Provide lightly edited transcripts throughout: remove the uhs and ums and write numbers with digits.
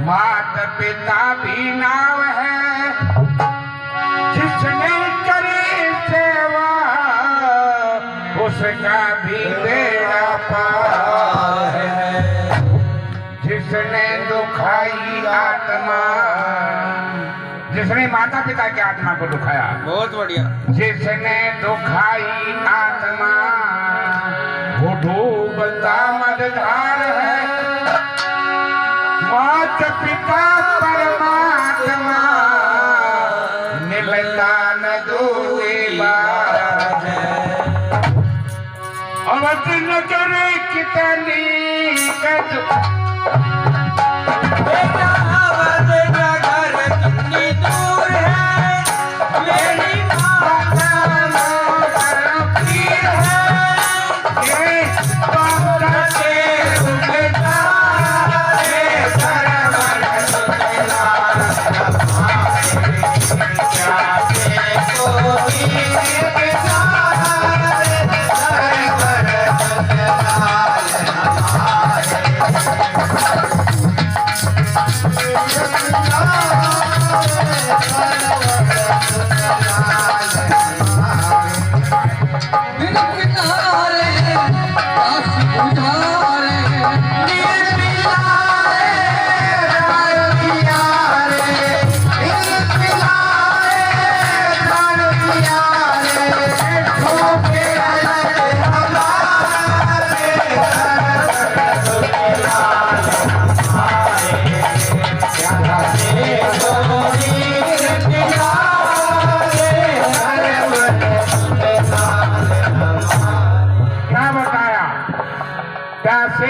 मात पिता भी नाव है, जिसने करी सेवा उसका भी बेड़ा पार है। जिसने दुखाई आत्मा, जिसने माता पिता की आत्मा को दुखाया, बहुत बढ़िया। जिसने दुखाई आत्मा वो डूबता मझधार है। माता पिता परमात्मा मिलता न दूरी बार है। अवध नगर कितनी बेटा अवध नगर कितनी दूर है, मेरी माता पीर है। ये बाबा के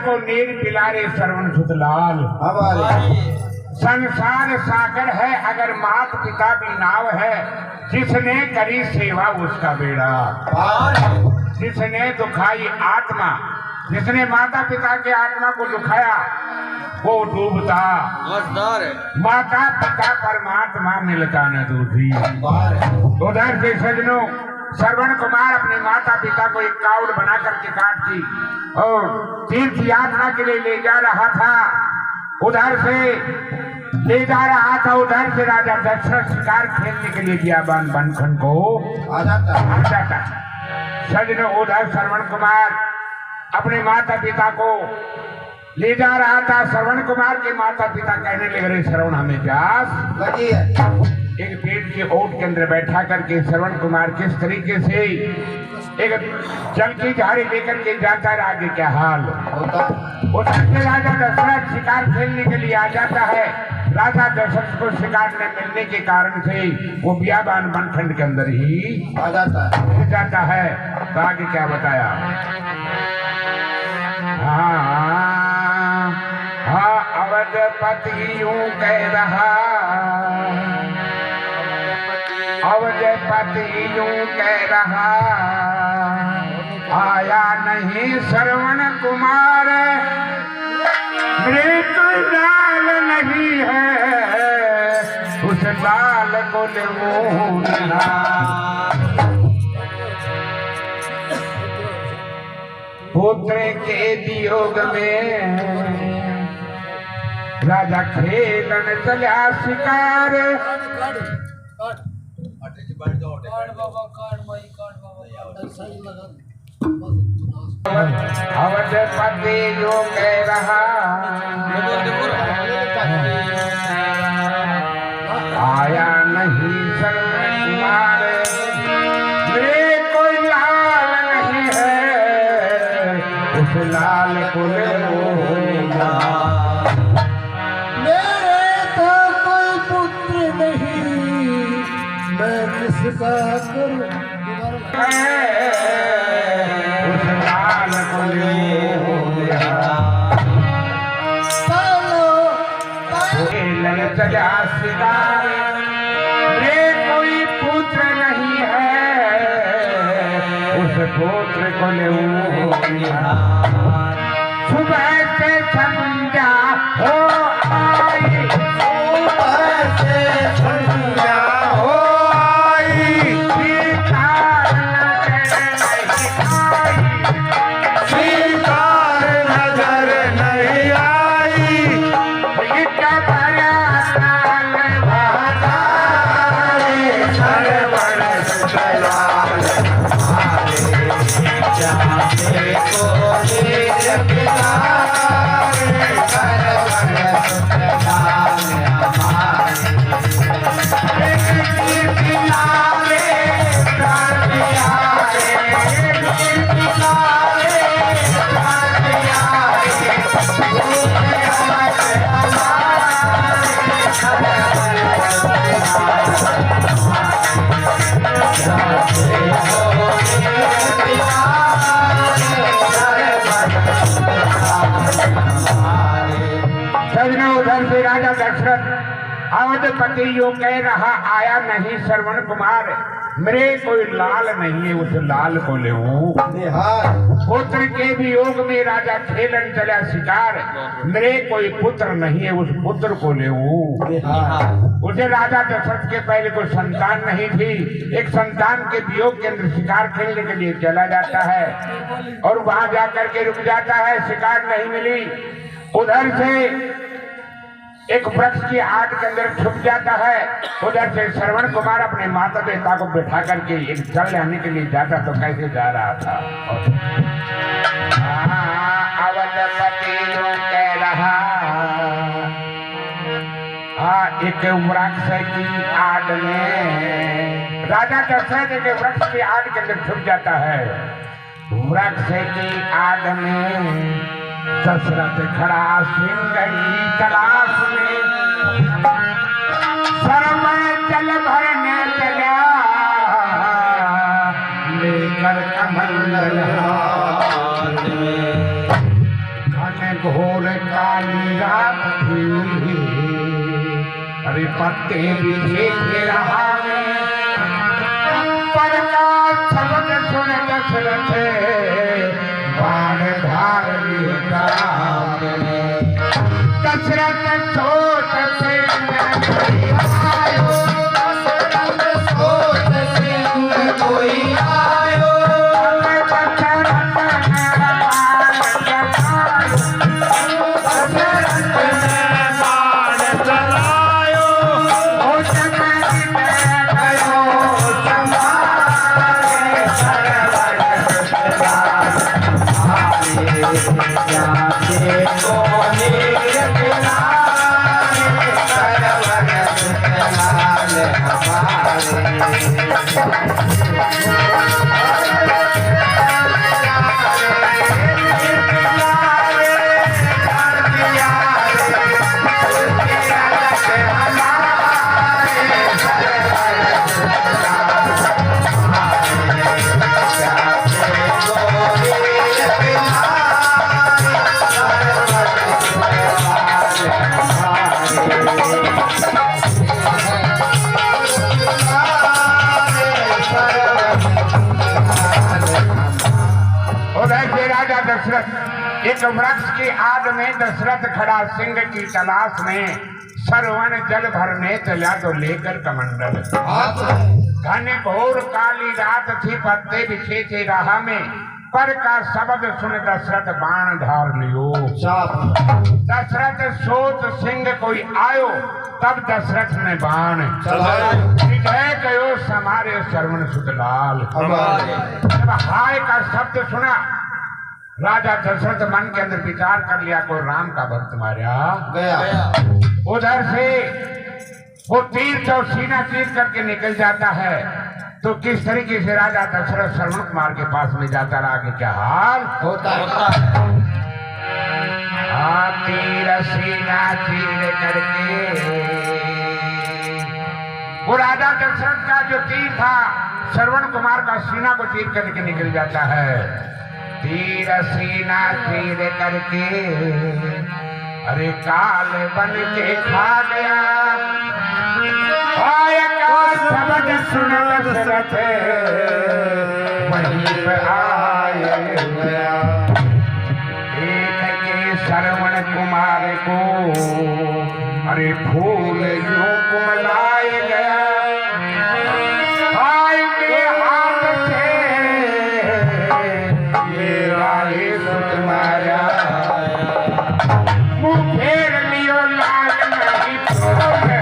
को नीर पिलारे श्रवण सुतलाल। संसार सागर है अगर मात पिता भी नाव है, जिसने करी सेवा उसका बेड़ा। जिसने दुखाई आत्मा, जिसने माता पिता की आत्मा को दुखाया वो डूबता। माता पिता परमात्मा मिलता न दूधी। उधर से सजनों श्रवण कुमार अपने माता पिता को एक कावड़ बना करके काट दी और तीर्थ यात्रा के लिए ले जा रहा था। उधर से ले जा रहा था, उधर से राजा दशरथ शिकार खेलने के लिए बियाबान बनखंड को आ जाता। सजनों उधर श्रवण कुमार अपने माता पिता को ले जा रहा था। श्रवण कुमार के माता पिता कहने लगे, रे श्रवण हमें प्यास। एक पेड़ के ओट के अंदर बैठा करके श्रवण कुमार किस तरीके से एक जल की झाड़ी लेकर के जाता है, आगे क्या हाल होता। राजा दशरथ शिकार खेलने के लिए आ जाता है। राजा दशरथ को शिकार न मिलने के कारण से वो बियाबान बनखंड के अंदर ही आ जाता है। तो आगे क्या बताया? हाँ अवधपति यूं कह रहा, अवधपति यूं कह रहा, आया नहीं श्रवण कुमार, मृत लाल नहीं है उस लाल को लेना। पुत्र के वियोग में राजा खेलन चला शिकार। अवधपति जो कह रहा, आया नहीं श्रवण कुमार, मेरे कोई लाल नहीं है उस लाल को लेना। मेरे तो कोई पुत्र नहीं, मैं किसका करूं? चला शिकार रे कोई पुत्र नहीं है उस पुत्र को ले सुबह से संध्या हो आई उधर से राजा दशरथ अवधपति यो कह रहा आया नहीं श्रवण कुमार मेरे कोई लाल नहीं है उस लाल को ले पुत्र के वियोग में राजा खेलन चला शिकार मेरे कोई पुत्र नहीं है उस पुत्र को ले उसे राजा दशरथ के पहले कोई संतान नहीं थी एक संतान के वियोग के अंदर शिकार खेलने के लिए चला जाता है और वहां जाकर के रुक जाता है शिकार नहीं मिली उधर से एक वृक्ष की आड़ के अंदर छुप जाता है उधर से श्रवण कुमार अपने माता पिता को बिठा करके एक जल लेने के लिए जाता तो कैसे जा रहा था अवधपति कह रहा एक वृक्ष की आड़ में राजा दशरथ एक वृक्ष की आड़ के अंदर छुप जाता है वृक्ष की आड़ में दशरथ खड़ा सिंह की तलाश में सरमन जल भरने चला लेकर कमंडल हाथ में घने घोर काली रात थी अरे पत्ते बिछे थे रहा पर का शब्द सुन दशरथ बाण धार दशरथ सोच से कोई आयो दशरथ एक वृक्ष की आड़ में दशरथ खड़ा सिंह की तलाश में सरवन जल भरने चला तो लेकर कमंडल घने घोर काली रात थी पत्ते बिछे थे राह में पर का शब्द सुन दशरथ बाण धार लियो दशरथ सोच सिंह कोई आयो तब दशरथ ने बाण विजय कयो समारे श्रवण सुतलाल जब हाय का शब्द सुना राजा दशरथ मन के अंदर विचार कर लिया को राम का भक्त मारा गया उधर से वो तीर और सीना चीर करके निकल जाता है तो किस तरीके से राजा दशरथ श्रवण कुमार के पास में जाता रहा कि क्या हाल होता है तीर सीना चीर करके वो राजा दशरथ का जो तीर था श्रवण कुमार का सीना को चीर करके निकल जाता है तीर सीना चीर करके अरे काल बन के खा गया आय का शब्द सुन दशरथ वहीं पे आए गया एक के श्रवण कुमार को अरे फूल यूं कुमलाए गया आय के हाथ से मेरा ये सुत मारा मुँह फेर लियो लाल नहीं बोले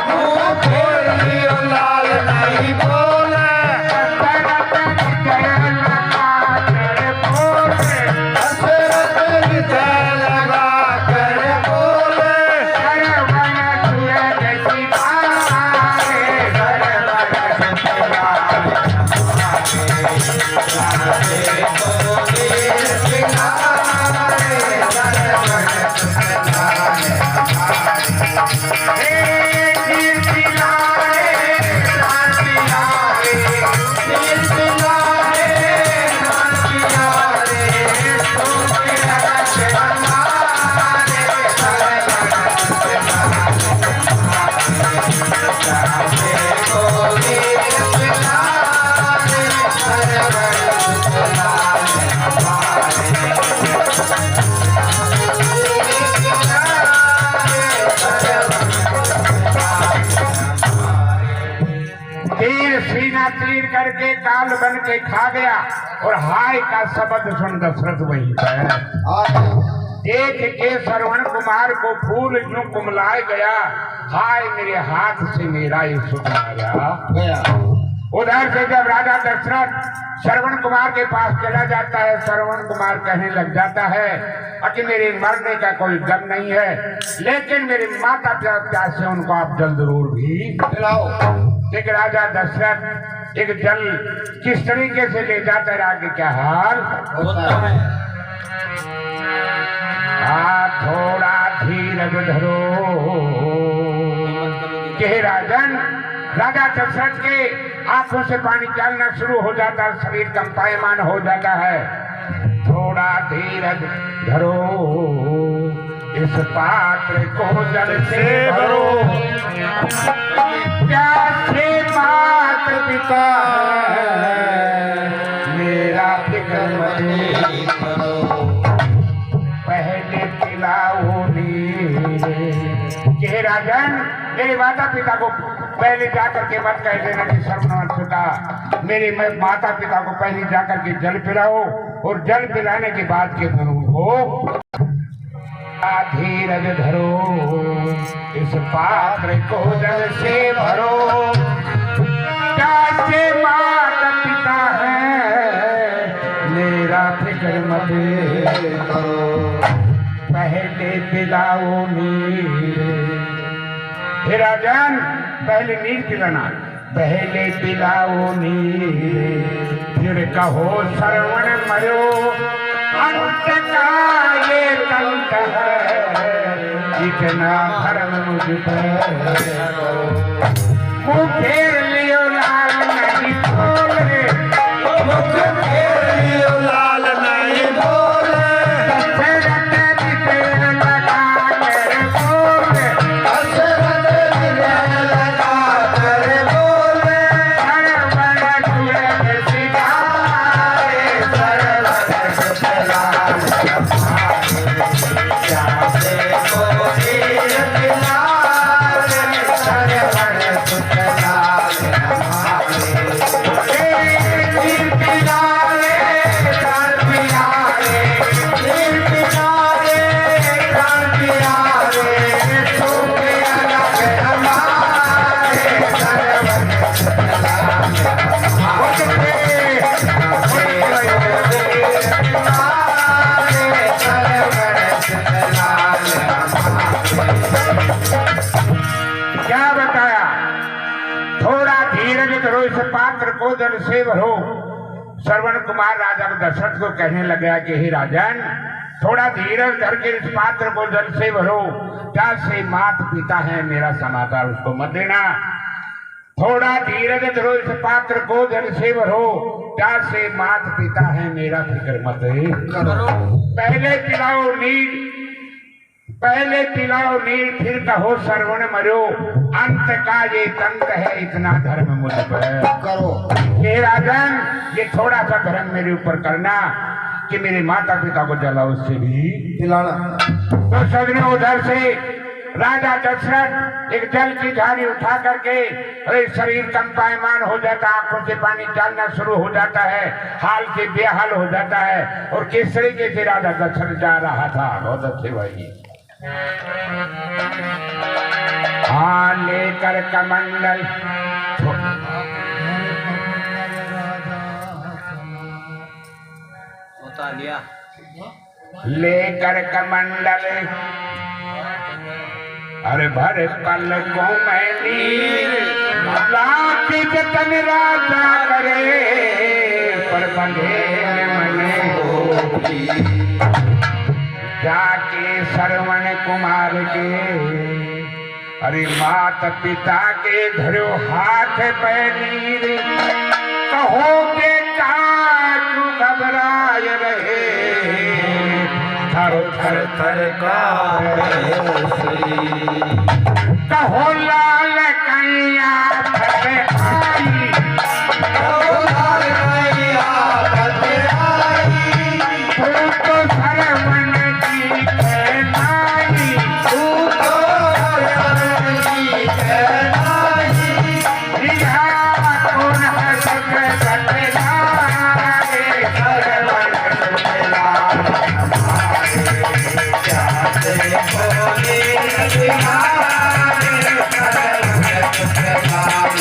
मुँह फेर लियो लाल नहीं बोले दशरथ हृदय लगा कर बोले तीर करके काल बन के खा गया और हाय का शब्द सुन दशरथ वहीं पर एक के श्रवण कुमार को फूल यूं कुमलाए गया हाय मेरे हाथ से मेरा ये सुत गया। उधर से जब राजा दशरथ श्रवण कुमार के पास चला जाता है श्रवण कुमार कहने लग जाता है कि मेरे मरने का कोई गम नहीं है लेकिन मेरे माता पिता से उनको आप जल जरूर भी दिलाओ। एक राजा दशरथ एक जल किस तरीके से ले जाता है आगे क्या हाल होता है। थोड़ा धीरज धरो के राजन राजा दशरथ के आंखों से पानी चलना शुरू हो जाता है शरीर कंपायमान हो जाता है। थोड़ा धीरज धरो इस पात्र को जल से भरो प्यासे मात पिता मेरा फिक्र मत करो पहले पिलाओ नीरे राजन मेरे माता पिता को पहले जाकर के मत कह देना कि सर्वनाश मेरे माता पिता को पहले जाकर के जल पिलाओ और जल पिलाने के बाद के धनु को धीरज धरो इस पात्र को जल से भरो कैसे माता पिता है मेरा फिक्र मत करो पहले पिलाओ नीर हे राजन पहले नीर पिलाना पहले पिलाओ नीर फिर कहो श्रवण मरो अंत का ये कंठ है इतना धर्म मुझ पर मुँह फेर लियो लाल नहीं बोले मुख फेर लियो लाल नहीं बोले दशरथ हृदय लगा कर बोले क्या बताया थोड़ा धीरज करो इस पात्र को जल से भरो। श्रवण कुमार राजा दशरथ को कहने लगा कि हे राजन थोड़ा धीरज धर के इस पात्र को जल से भरो क्या से मात पिता है मेरा समाचार उसको मत देना। थोड़ा धीरज धरो इस पात्र को जल से भरो क्या से मात पिता है मेरा फिक्र मत करो। पहले पिलाओ नीर पहले पिलाओ नील फिर कहो श्रवण मरो, अंत का ये तंत है इतना धर्म मुझ पर करो। हे राजन, ये थोड़ा सा धर्म मेरे ऊपर करना कि मेरे माता पिता को जलाओ, उससे भी पिलाना। तो सजने उधर से राजा दशरथ एक जल की झाड़ी उठा करके, अरे शरीर कंपायमान हो जाता, आंखों से पानी डालना शुरू हो जाता है, हाल से बेहाल हो जाता है। और किस तरीके से राजा दशरथ जा रहा था, बहुत अच्छे भाई। हाँ, लेकर कमंडल होता लिया लेकर कमंडल, अरे भर पल को मैं नीर, लाख जतन राजा करे, पर बंधे मने होती। जाके श्रवण कुमार के, अरे मात पिता के धरो हाथ पैनीर, कहो बेटा तू घबराए रहे, थर थर थर कहो लाल कैया फते आई, कहो लाल कैया फते आई, तू तो श्रवण की कहनाई, तू तो श्रवण की कहनाई, यहाँ कौन है सत सतनाए, श्रवण सुतलाल बोले बिहारे, श्रवण सुतलाल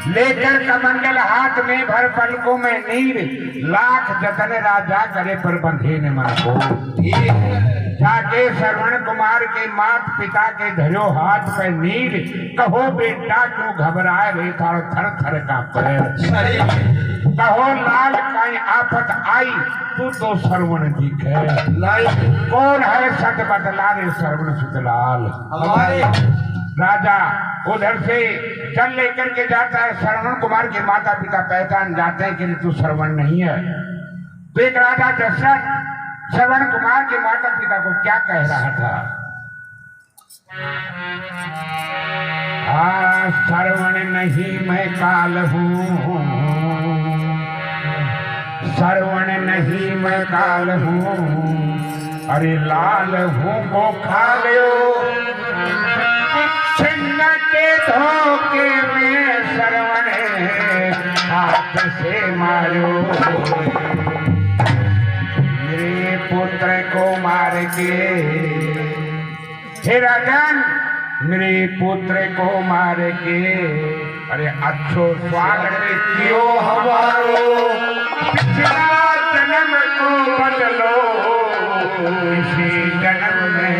लेकर कमंडल हाथ में भर पलकों में नीर, लाख जतन राजा करे पर बंधे न मन को। जाके श्रवण कुमार के मात पिता के धरो हाथ पे नीर, कहो बेटा क्यों घबराए रे, थर थर थर कांपे, कहो लाल काई आफत आई, तू तो श्रवण दिखे, कौन है सत बतला रे श्रवण सुतलाल। हमारे राजा उधर से जल लेकर के जाता है, श्रवण कुमार के माता पिता पहचान जाते हैं कि तू श्रवण नहीं है। तो एक राजा दशरथ श्रवण कुमार के माता पिता को क्या कह रहा था, श्रवण नहीं मैं काल हूँ, श्रवण नहीं मैं काल हूँ, अरे लाल हूँ को खा लो, छिन्न के धोखे में श्रवण हाथ से मारो, मेरे पुत्र को मार के, हे राजन मेरे पुत्र को मार के, अरे अच्छो स्वागत कियो हमारो, पिछला जन्म को बदलो इसी जन्म में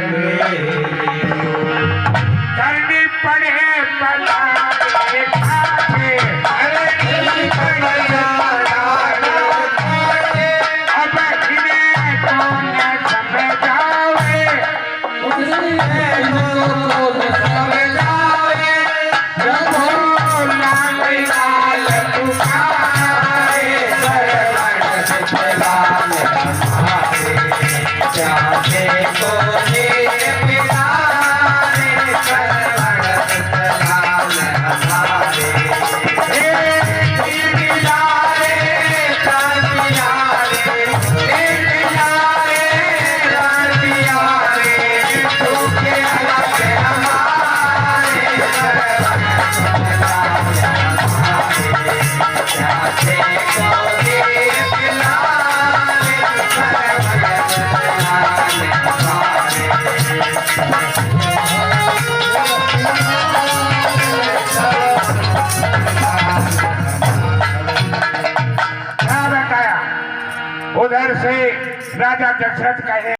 करनी पड़े बला खाके, अरे अब इन्हें कौन समझावे, चाहे तो उधर से राजा दशरथ कहे